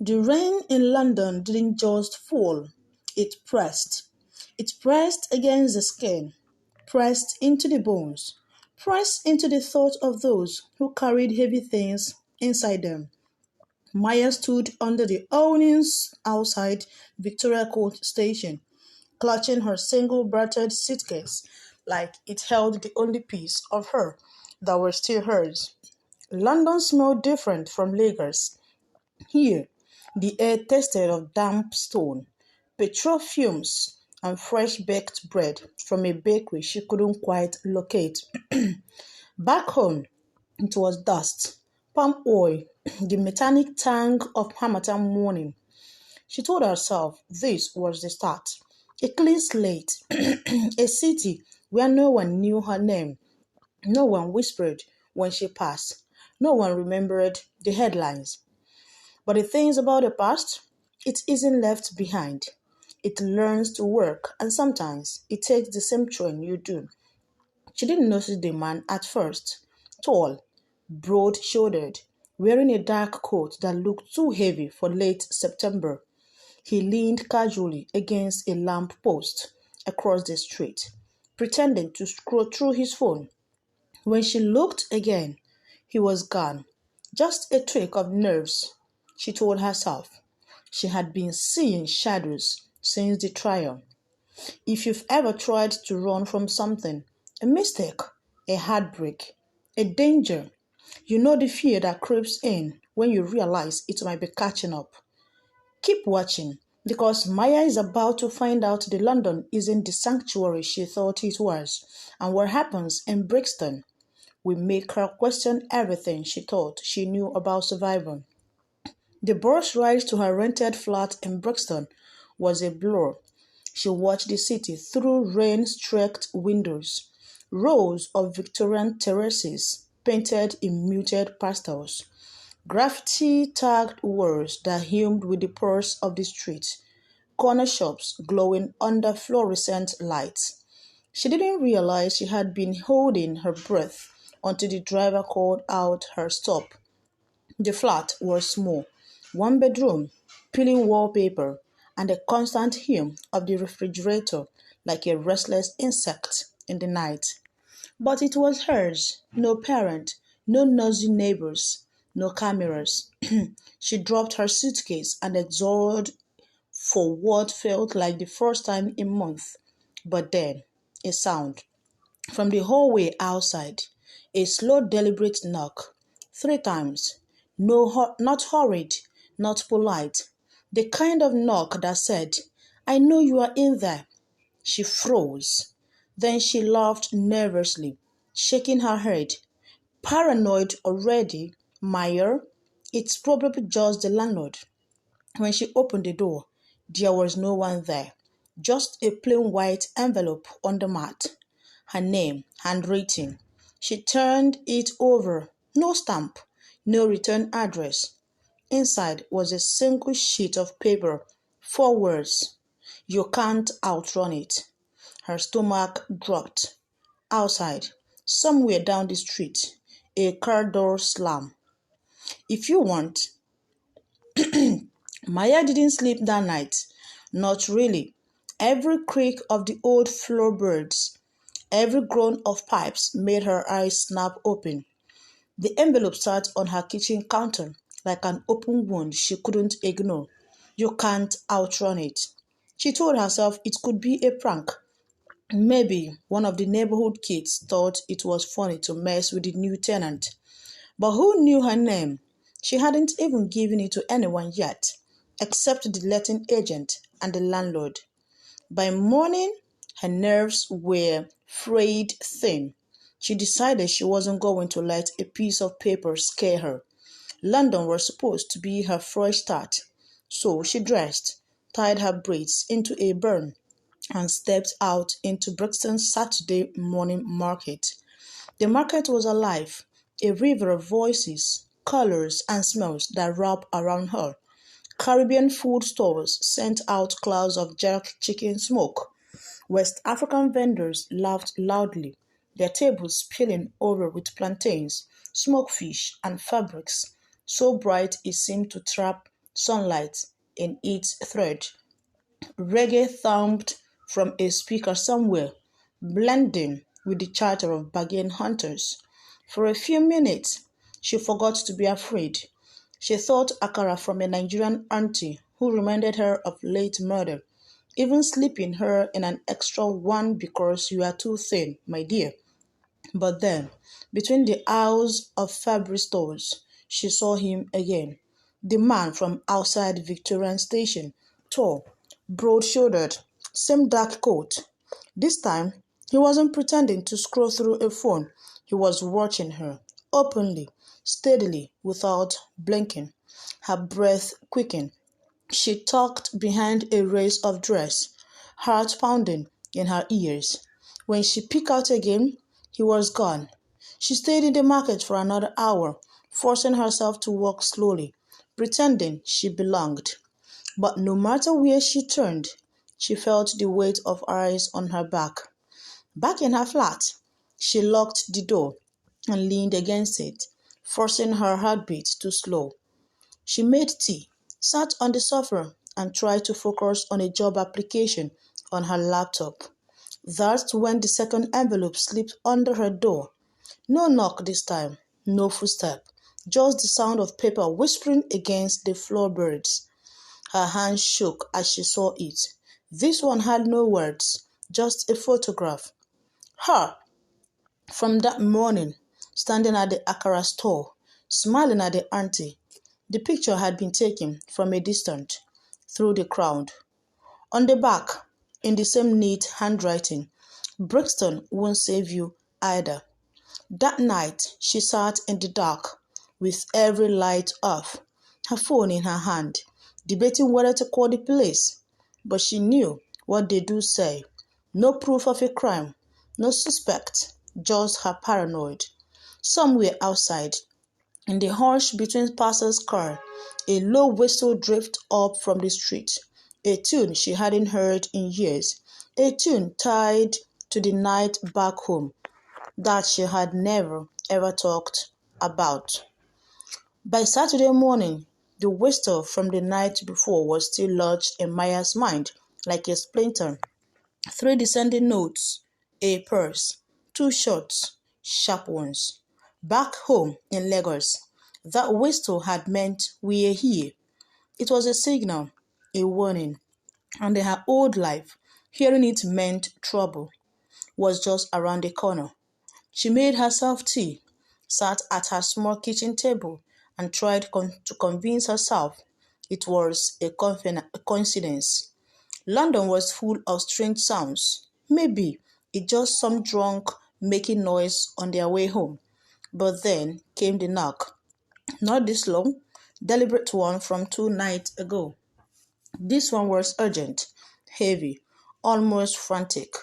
The rain in London didn't just fall, it pressed. It pressed against the skin, pressed into the bones, pressed into the thought of those who carried heavy things inside them. Maya stood under the awnings outside Victoria Court Station, clutching her single-battered suitcase like it held the only piece of her that was still hers. London smelled different from Lagos. Here, the air tasted of damp stone, petrol fumes, and fresh baked bread from a bakery she couldn't quite locate. Back home, it was dust, palm oil, the metallic tang of Harmattan morning. She told herself this was the start. A clean slate, a city where no one knew her name, no one whispered when she passed, no one remembered the headlines. But the things about the past, it isn't left behind. It learns to work, and sometimes it takes the same train you do. She didn't notice the man at first. Tall, broad-shouldered, wearing a dark coat that looked too heavy for late September. He leaned casually against a lamp post across the street, pretending to scroll through his phone. When she looked again, he was gone. Just a trick of nerves, she told herself. She had been seeing shadows since the trial. If you've ever tried to run from something, a mistake, a heartbreak, a danger, you know the fear that creeps in when you realize it might be catching up. Keep watching, because Maya is about to find out the London isn't the sanctuary she thought it was, and what happens in Brixton will make her question everything she thought she knew about survival. The bus ride to her rented flat in Brixton was a blur. She watched the city through rain-streaked windows, rows of Victorian terraces painted in muted pastels, graffiti-tagged walls that hummed with the pulse of the street, corner shops glowing under fluorescent lights. She didn't realize she had been holding her breath until the driver called out her stop. The flat was small, one bedroom, peeling wallpaper, and the constant hum of the refrigerator like a restless insect in the night. But it was hers, no parent, no nosy neighbors, no cameras. She dropped her suitcase and exhaled for what felt like the first time in months. But then, a sound. From the hallway outside, a slow deliberate knock. 3 times. No, not hurried, not polite. The kind of knock that said, "I know you are in there." She froze. Then she laughed nervously, shaking her head. Paranoid already, Meyer? It's probably just the landlord. When she opened the door, there was no one there. Just a plain white envelope on the mat. Her name, handwritten. She turned it over. No stamp, no return address. Inside was a single sheet of paper. 4 words. You can't outrun it. Her stomach dropped. Outside, somewhere down the street, a car door slammed. If you want, Maya didn't sleep that night. Not really. Every creak of the old floorboards, every groan of pipes made her eyes snap open. The envelope sat on her kitchen counter like an open wound she couldn't ignore. You can't outrun it. She told herself it could be a prank. Maybe one of the neighborhood kids thought it was funny to mess with the new tenant. But who knew her name? She hadn't even given it to anyone yet, except the letting agent and the landlord. By morning, her nerves were frayed thin. She decided she wasn't going to let a piece of paper scare her. London was supposed to be her fresh start. So she dressed, tied her braids into a bun, and stepped out into Brixton's Saturday morning market. The market was alive, a river of voices, colors, and smells that wrapped around her. Caribbean food stalls sent out clouds of jerk chicken smoke. West African vendors laughed loudly, their tables spilling over with plantains, smoked fish, and fabrics so bright it seemed to trap sunlight in its thread. Reggae thumped from a speaker somewhere, blending with the chatter of bargain hunters. For a few minutes, she forgot to be afraid. She thought akara from a Nigerian auntie who reminded her of late murder, even slipping her in an extra one because you are too thin, my dear. But then, between the aisles of fabric stores, she saw him again. The man from outside Victorian Station, tall, broad-shouldered, same dark coat. This time, he wasn't pretending to scroll through a phone. He was watching her, openly, steadily, without blinking. Her breath quickened. She tucked behind a race of dress, heart pounding in her ears. When she peeked out again, he was gone. She stayed in the market for another hour, forcing herself to walk slowly, pretending she belonged. But no matter where she turned, she felt the weight of eyes on her back. Back in her flat, she locked the door and leaned against it, forcing her heartbeat to slow. She made tea, sat on the sofa, and tried to focus on a job application on her laptop. That's when the second envelope slipped under her door. No knock this time, no footstep, just the sound of paper whispering against the floorboards. Her hand shook as she saw it. This one had no words, just a photograph. Her, from that morning, standing at the Akara store, smiling at the auntie. The picture had been taken from a distance, through the crowd. On the back, in the same neat handwriting, Brixton won't save you either. That night, she sat in the dark, with every light off, her phone in her hand, debating whether to call the police. But she knew what they do say. No proof of a crime, no suspect, just her paranoid. Somewhere outside, in the hush between passers' cars, a low whistle drifted up from the street, a tune she hadn't heard in years, a tune tied to the night back home that she had never ever talked about. By Saturday morning, the whistle from the night before was still lodged in Maya's mind like a splinter. Three descending notes, a purse, two shots, sharp ones. Back home in Lagos, that whistle had meant we're here. It was a signal, a warning, and in her old life, hearing it meant trouble was just around the corner. She made herself tea, sat at her small kitchen table, and tried to convince herself it was a coincidence. London was full of strange sounds. Maybe it's just some drunk making noise on their way home. But then came the knock. Not this long, deliberate one from 2 nights ago. This one was urgent, heavy, almost frantic.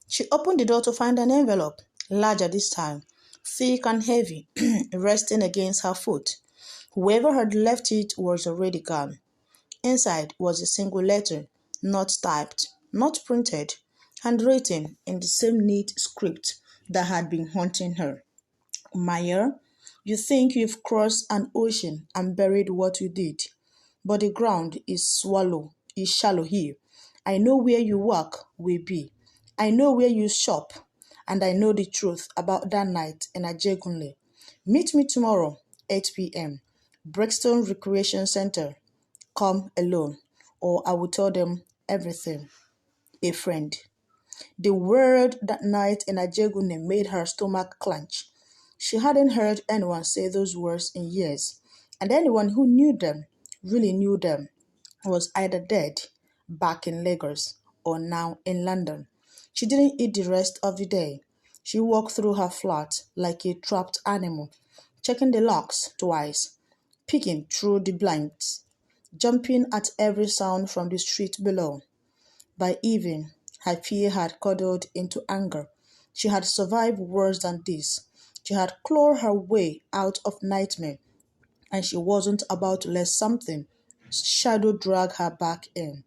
She opened the door to find an envelope, larger this time, thick and heavy, resting against her foot. Whoever had left it was already gone. Inside was a single letter, not typed, not printed, handwritten in the same neat script that had been haunting her. Maya, you think you've crossed an ocean and buried what you did, but the ground is shallow here. I know where you work will be. I know where you shop, and I know the truth about that night in Ajegunle. Meet me tomorrow, 8 p.m. Brixton Recreation Center. Come alone, or I will tell them everything. A friend. The word that night in Ajegunle made her stomach clench. She hadn't heard anyone say those words in years, and anyone who knew them, really knew them, was either dead, back in Lagos, or now in London. She didn't eat the rest of the day. She walked through her flat like a trapped animal, checking the locks twice, peeking through the blinds, jumping at every sound from the street below. By evening, her fear had cuddled into anger. She had survived worse than this. She had clawed her way out of nightmare, and she wasn't about to let something shadow drag her back in.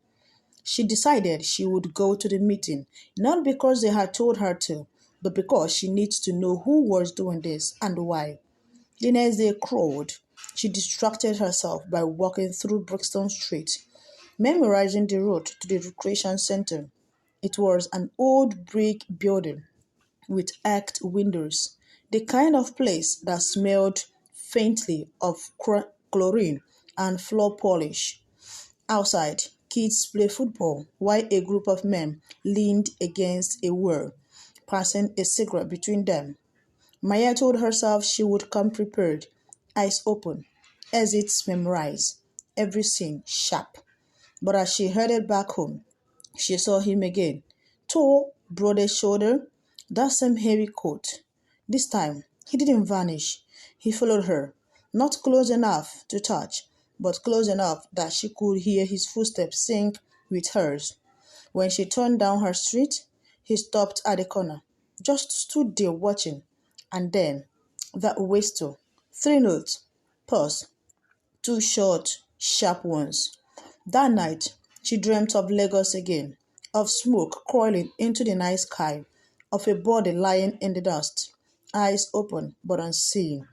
She decided she would go to the meeting, not because they had told her to, but because she needs to know who was doing this and why. The next day crawled. She distracted herself by walking through Brixton Street, memorizing the road to the recreation center. It was an old brick building with arched windows, the kind of place that smelled faintly of chlorine and floor polish. Outside, kids play football while a group of men leaned against a wall, passing a cigarette between them. Maya told herself she would come prepared, eyes open, exits memorized, every scene sharp. But as she headed back home, she saw him again, tall, broad shouldered, that same heavy coat. This time, he didn't vanish. He followed her, not close enough to touch, but close enough that she could hear his footsteps sync with hers. When she turned down her street, he stopped at the corner, just stood there watching, and then that whistle, three notes, pause, two short, sharp ones. That night, she dreamt of Lagos again, of smoke coiling into the night sky, of a body lying in the dust, eyes open but unseeing,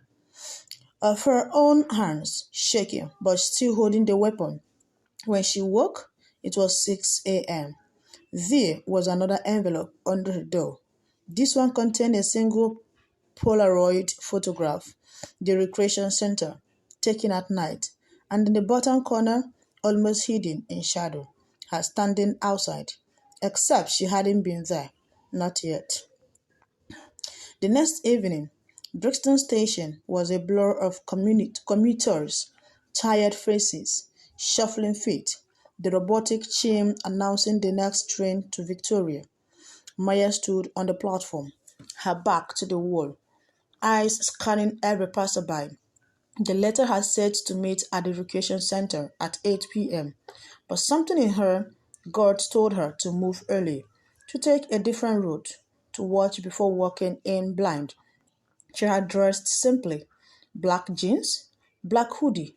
of her own hands shaking but still holding the weapon. When she woke, it was 6 a.m. There was another envelope under the door. This one contained a single Polaroid photograph, the recreation center, taken at night, and in the bottom corner, almost hidden in shadow, her standing outside, except she hadn't been there, not yet. The next evening, Brixton Station was a blur of commuters, tired faces, shuffling feet, the robotic chime announcing the next train to Victoria. Maya stood on the platform, her back to the wall, eyes scanning every passerby. The letter had said to meet at the recreation center at 8 p.m., but something in her gut told her to move early, to take a different route, to watch before walking in blind. She had dressed simply, black jeans, black hoodie,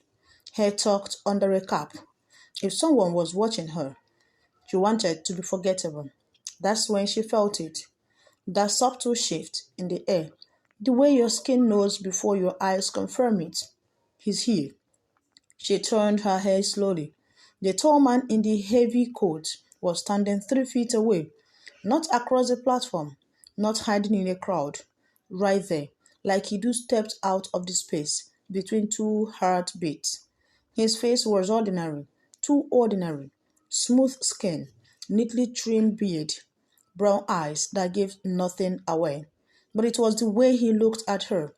hair tucked under a cap. If someone was watching her, she wanted to be forgettable. That's when she felt it, that subtle shift in the air, the way your skin knows before your eyes confirm it. He's here. She turned her head slowly. The tall man in the heavy coat was standing 3 feet away, not across the platform, not hiding in a crowd, right there, like he'd stepped out of the space between two heartbeats. His face was ordinary, too ordinary, smooth skin, neatly trimmed beard, brown eyes that gave nothing away. But it was the way he looked at her,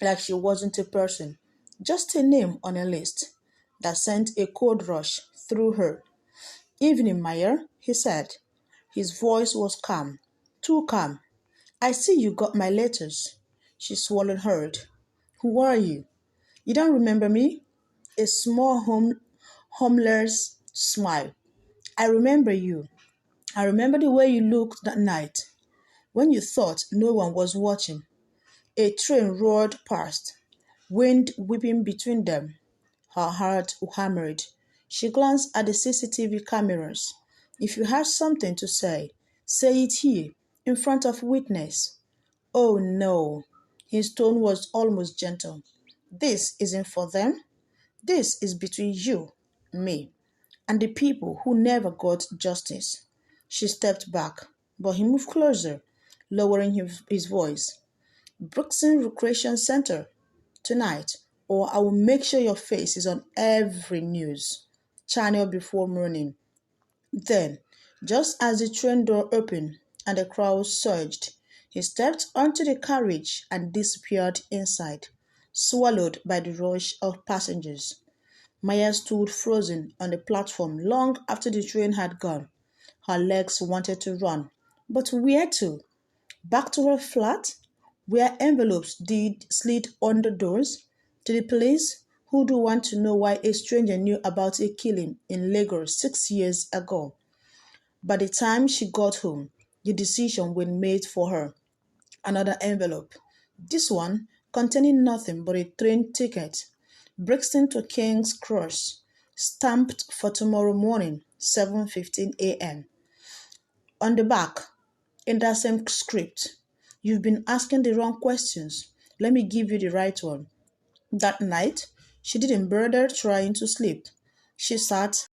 like she wasn't a person, just a name on a list, that sent a cold rush through her. "Evening, Meyer," he said. His voice was calm, too calm. "I see you got my letters." She swallowed hard. "Who are you? You don't remember me?" A small, homeless smile. "I remember you. I remember the way you looked that night, when you thought no one was watching." A train roared past, wind whipping between them. Her heart hammered. She glanced at the CCTV cameras. "If you have something to say it here, in front of witness." "Oh no." His tone was almost gentle. "This isn't for them. This is between you, me, and the people who never got justice." She stepped back, but he moved closer, lowering his voice. "Brixton Recreation Center tonight, or I will make sure your face is on every news channel before morning." Then, just as the train door opened and the crowd surged, he stepped onto the carriage and disappeared inside, swallowed by the rush of passengers. Maya stood frozen on the platform long after the train had gone. Her legs wanted to run, but where to? Back to her flat, where envelopes did slid under doors? To the police, who do want to know why a stranger knew about a killing in Lagos 6 years ago? By the time she got home, the decision was made for her. Another envelope. This one containing nothing but a train ticket. Brixton to King's Cross, stamped for tomorrow morning, 7:15 a.m. On the back, in that same script, "You've been asking the wrong questions. Let me give you the right one." That night, She didn't bother trying to sleep. She sat